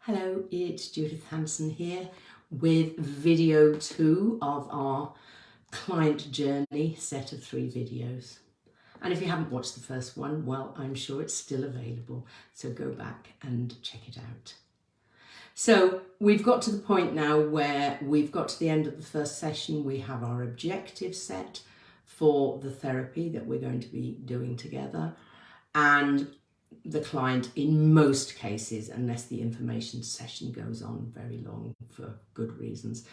Hello, it's Judith Hanson here with video 2 of our client journey set of 3 videos. And if you haven't watched the first one, well, I'm sure it's still available, so go back and check it out. So we've got to the point now where we've got to the end of the first session. We have our objectives set for the therapy that we're going to be doing together, and the client, in most cases, unless the information session goes on very long for good reasons,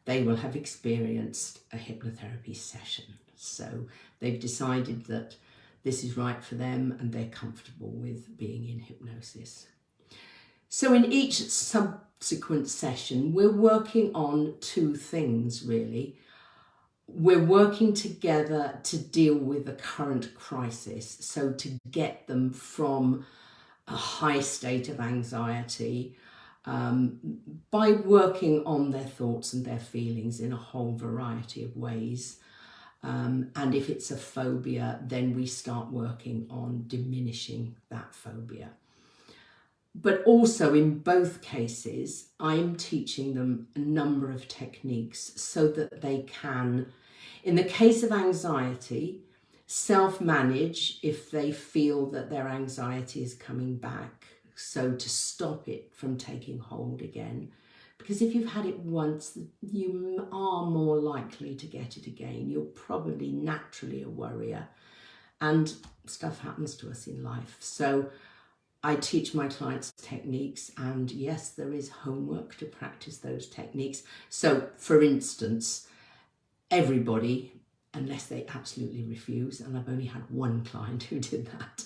they will have experienced a hypnotherapy session. So they've decided that this is right for them and they're comfortable with being in hypnosis. So in each subsequent session, we're working on 2 things really. We're working together to deal with the current crisis, so to get them from a high state of anxiety by working on their thoughts and their feelings in a whole variety of ways. And if it's a phobia, then we start working on diminishing that phobia. But also in both cases, I'm teaching them a number of techniques so that they can, in the case of anxiety, self-manage if they feel that their anxiety is coming back, so to stop it from taking hold again. Because if you've had it once, you are more likely to get it again. You're probably naturally a worrier, and stuff happens to us in life. So I teach my clients techniques, and yes, there is homework to practice those techniques. So for instance, everybody, unless they absolutely refuse, and I've only had one client who did that,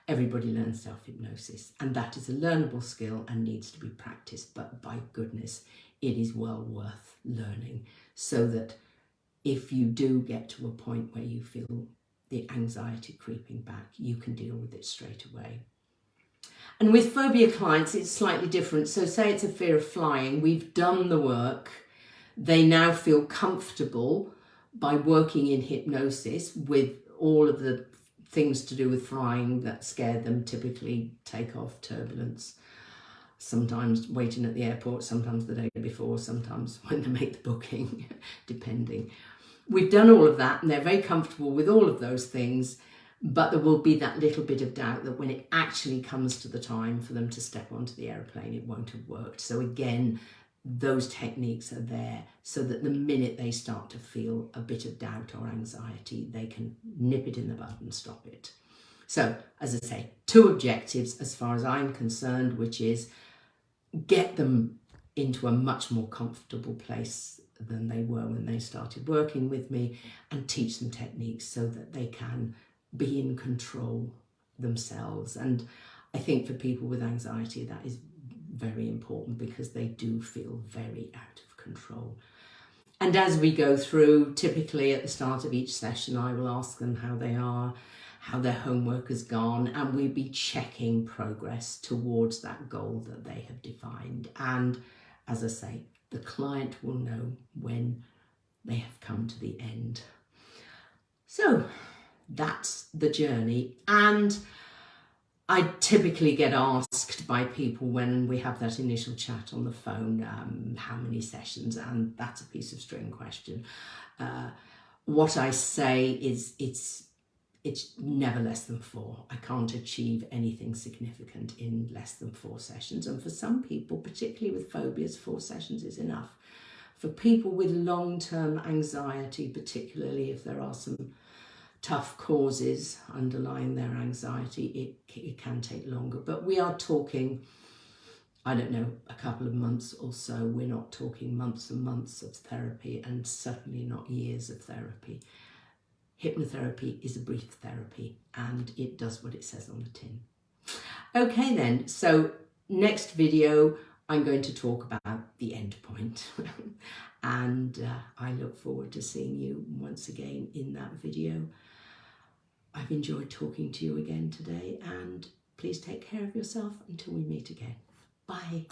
everybody learns self-hypnosis, and that is a learnable skill and needs to be practiced, but by goodness, it is well worth learning, so that if you do get to a point where you feel the anxiety creeping back, you can deal with it straight away. And with phobia clients, it's slightly different. So say it's a fear of flying, we've done the work, they now feel comfortable by working in hypnosis with all of the things to do with flying that scare them, typically takeoff, turbulence, sometimes waiting at the airport, sometimes the day before, sometimes when they make the booking, depending. We've done all of that and they're very comfortable with all of those things, but there will be that little bit of doubt that when it actually comes to the time for them to step onto the aeroplane, it won't have worked. So again, those techniques are there so that the minute they start to feel a bit of doubt or anxiety, they can nip it in the bud and stop it. So, as I say, 2 objectives as far as I'm concerned, which is get them into a much more comfortable place than they were when they started working with me, and teach them techniques so that they can be in control themselves. And I think for people with anxiety, that is very important because they do feel very out of control. And as we go through, typically at the start of each session, I will ask them how they are, how their homework has gone, and we'll be checking progress towards that goal that they have defined. And as I say, the client will know when they have come to the end. So that's the journey. And I typically get asked by people when we have that initial chat on the phone, how many sessions, and that's a piece of string question. What I say is it's never less than 4. I can't achieve anything significant in less than 4 sessions. And for some people, particularly with phobias, 4 sessions is enough. For people with long-term anxiety, particularly if there are some tough causes underlying their anxiety, it can take longer. But we are talking, I don't know, a couple of months or so. We're not talking months and months of therapy, and certainly not years of therapy. Hypnotherapy is a brief therapy and it does what it says on the tin. Okay then, so next video I'm going to talk about the end point and I look forward to seeing you once again in that video. I've enjoyed talking to you again today, and please take care of yourself until we meet again. Bye.